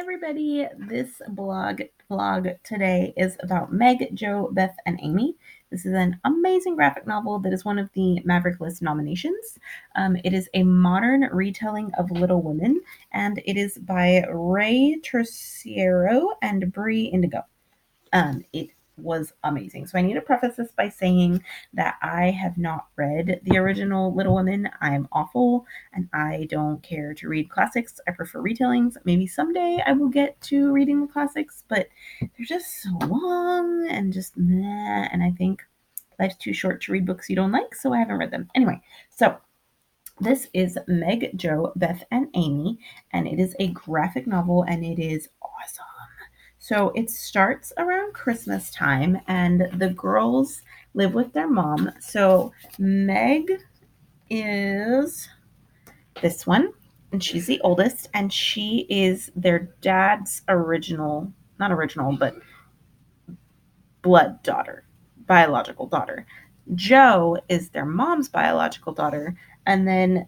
everybody. This vlog today is about Meg, Jo, Beth, and Amy. This is an amazing graphic novel that is one of the Maverick List nominations. It is a modern retelling of Little Women, and it is by Ray Terciero and Brie Indigo. It was amazing. So I need to preface this by saying that I have not read the original Little Women. I'm awful and I don't care to read classics. I prefer retellings. Maybe someday I will get to reading the classics, but they're just so long and just meh. And I think life's too short to read books you don't like, so I haven't read them. Anyway, so this is Meg, Jo, Beth, and Amy, and it is a graphic novel and it is awesome. So it starts around Christmas time, and the girls live with their mom. So Meg is this one, and she's the oldest, and she is their dad's not original, but blood daughter, biological daughter. Jo is their mom's biological daughter, and then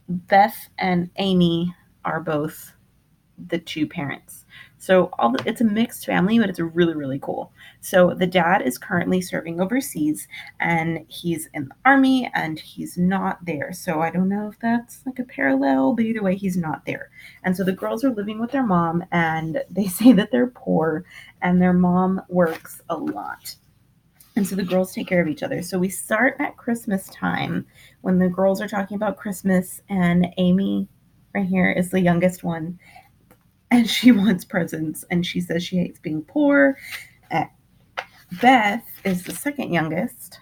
Beth and Amy are both the two parents. So it's a mixed family, but it's really, really cool. So the dad is currently serving overseas and he's in the army and he's not there. So I don't know if that's like a parallel, but either way, he's not there. And so the girls are living with their mom and they say that they're poor and their mom works a lot. And so the girls take care of each other. So we start at Christmas time when the girls are talking about Christmas, and Amy, right here, is the youngest one, and she wants presents, and she says she hates being poor. Beth is the second youngest.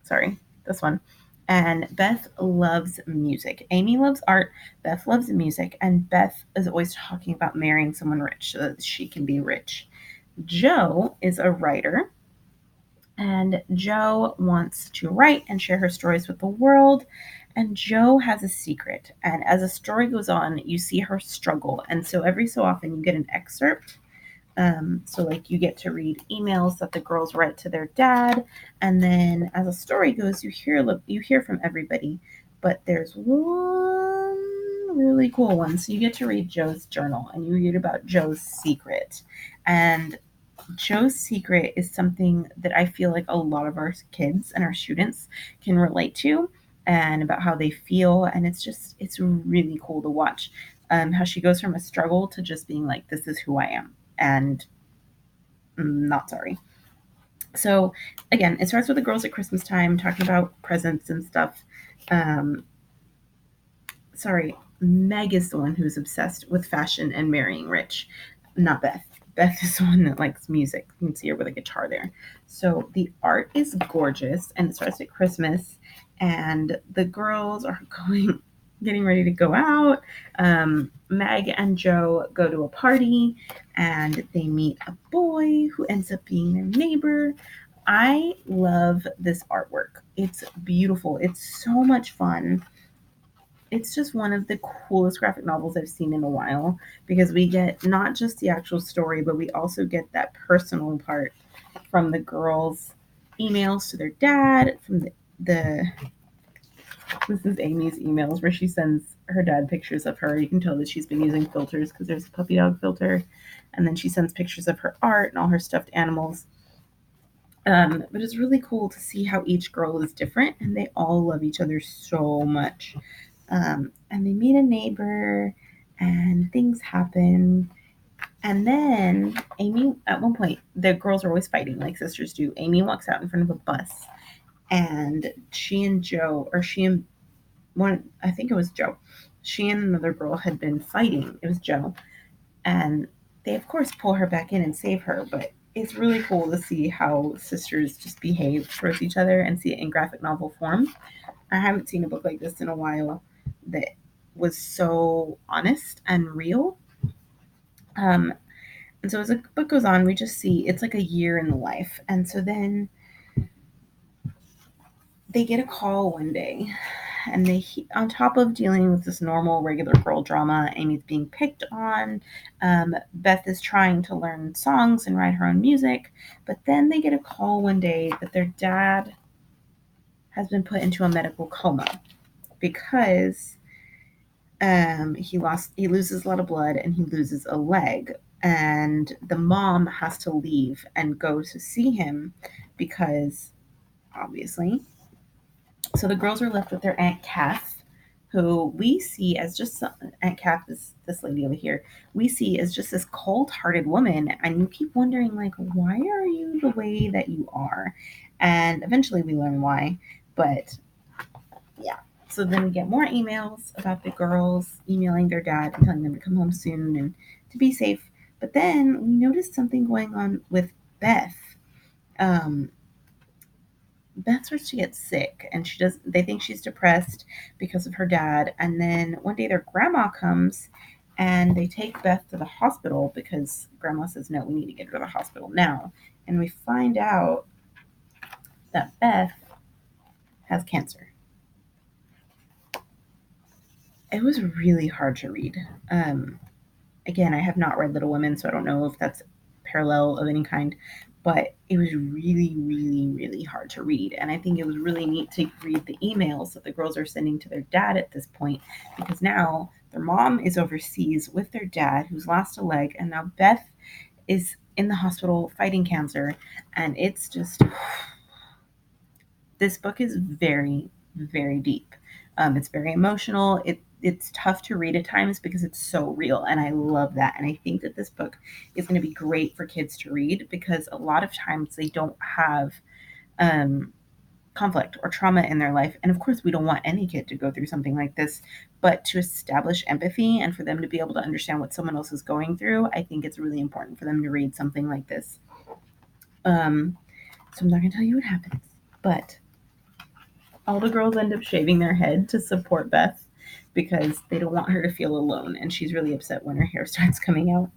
Sorry, this one. And Beth loves music. Amy loves art. Beth loves music. And Beth is always talking about marrying someone rich so that she can be rich. Jo is a writer. And Jo wants to write and share her stories with the world. And Jo has a secret. And as the story goes on, you see her struggle. And so every so often you get an excerpt. So like you get to read emails that the girls write to their dad. And then as the story goes, you hear from everybody. But there's one really cool one. So you get to read Jo's journal and you read about Jo's secret. And Jo's secret is something that I feel like a lot of our kids and our students can relate to, and about how they feel. And it's really cool to watch how she goes from a struggle to just being like, this is who I am, and not sorry. So again, it starts with the girls at Christmas time talking about presents and stuff. Sorry, Meg is the one who's obsessed with fashion and marrying rich, not Beth. Beth is the one that likes music. You can see her with a guitar there. So the art is gorgeous, and it starts at Christmas, and the girls are getting ready to go out. Meg and Jo go to a party, and they meet a boy who ends up being their neighbor. I love this artwork. It's beautiful. It's so much fun. It's just one of the coolest graphic novels I've seen in a while, because we get not just the actual story, but we also get that personal part from the girls' emails to their dad, from the this is Amy's emails where she sends her dad pictures of her. You can tell that she's been using filters because there's a puppy dog filter. And then she sends pictures of her art and all her stuffed animals. But it's really cool to see how each girl is different and they all love each other so much. And they meet a neighbor and things happen. And then Amy, at one point, the girls are always fighting like sisters do. Amy walks out in front of a bus, and she and Jo, or she and one, I think it was Jo, she and another girl had been fighting. It was Jo. And they, of course, pull her back in and save her. But it's really cool to see how sisters just behave towards each other and see it in graphic novel form. I haven't seen a book like this in a while that was so honest and real. And so as the book goes on, we just see it's like a year in the life. And so then they get a call one day, and on top of dealing with this normal regular girl drama, Amy's being picked on. Beth is trying to learn songs and write her own music. But then they get a call one day that their dad has been put into a medical coma because He loses a lot of blood and he loses a leg. And the mom has to leave and go to see him because obviously. So the girls are left with their Aunt Kath, who we see as just Aunt Kath is this lady over here. We see as just this cold-hearted woman, and you keep wondering like, why are you the way that you are? And eventually we learn why. But yeah. So then we get more emails about the girls emailing their dad and telling them to come home soon and to be safe. But then we noticed something going on with Beth. Um, Beth starts to get sick and they think she's depressed because of her dad. And then one day their grandma comes and they take Beth to the hospital because grandma says, no, we need to get her to the hospital now. And we find out that Beth has cancer. It was really hard to read. Again, I have not read Little Women, so I don't know if that's parallel of any kind, but it was really, really, really hard to read. And I think it was really neat to read the emails that the girls are sending to their dad at this point, because now their mom is overseas with their dad, who's lost a leg, and now Beth is in the hospital fighting cancer. And it's just, this book is very, very deep. It's very emotional. It's tough to read at times because it's so real, and I love that. And I think that this book is going to be great for kids to read because a lot of times they don't have um, conflict or trauma in their life. And of course, we don't want any kid to go through something like this, but to establish empathy and for them to be able to understand what someone else is going through, I think it's really important for them to read something like this. Um, so I'm not going to tell you what happens, but all the girls end up shaving their head to support Beth because they don't want her to feel alone, and she's really upset when her hair starts coming out.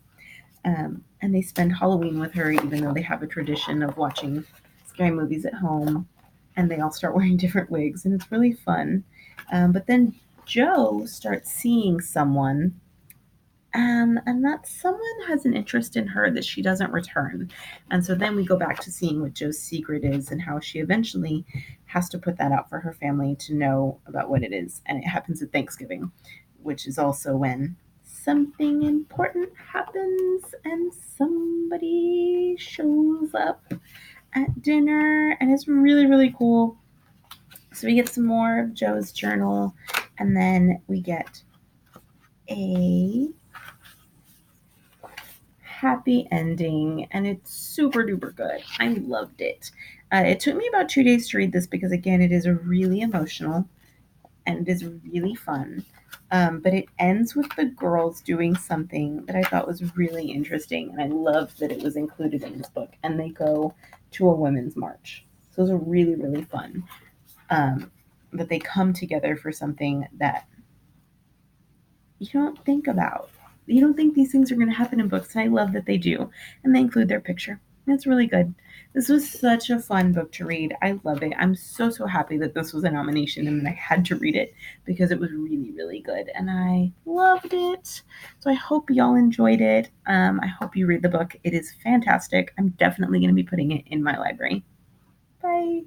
And they spend Halloween with her, even though they have a tradition of watching scary movies at home, and they all start wearing different wigs, and it's really fun. But then Joe starts seeing someone, and that someone has an interest in her that she doesn't return. And so then we go back to seeing what Joe's secret is and how she eventually has to put that out for her family to know about what it is. And it happens at Thanksgiving, which is also when something important happens and somebody shows up at dinner, and it's really, really cool. So we get some more of Joe's journal, and then we get a happy ending, and it's super duper good. I loved it. It took me about 2 days to read this because, again, it is really emotional and it is really fun. But it ends with the girls doing something that I thought was really interesting, and I loved that it was included in this book. And they go to a women's march. So it was really, really fun. But they come together for something that you don't think about. You don't think these things are going to happen in books, and I love that they do. And they include their picture. It's really good. This was such a fun book to read. I love it. I'm so, so happy that this was a nomination and that I had to read it because it was really, really good. And I loved it. So I hope y'all enjoyed it. I hope you read the book. It is fantastic. I'm definitely going to be putting it in my library. Bye.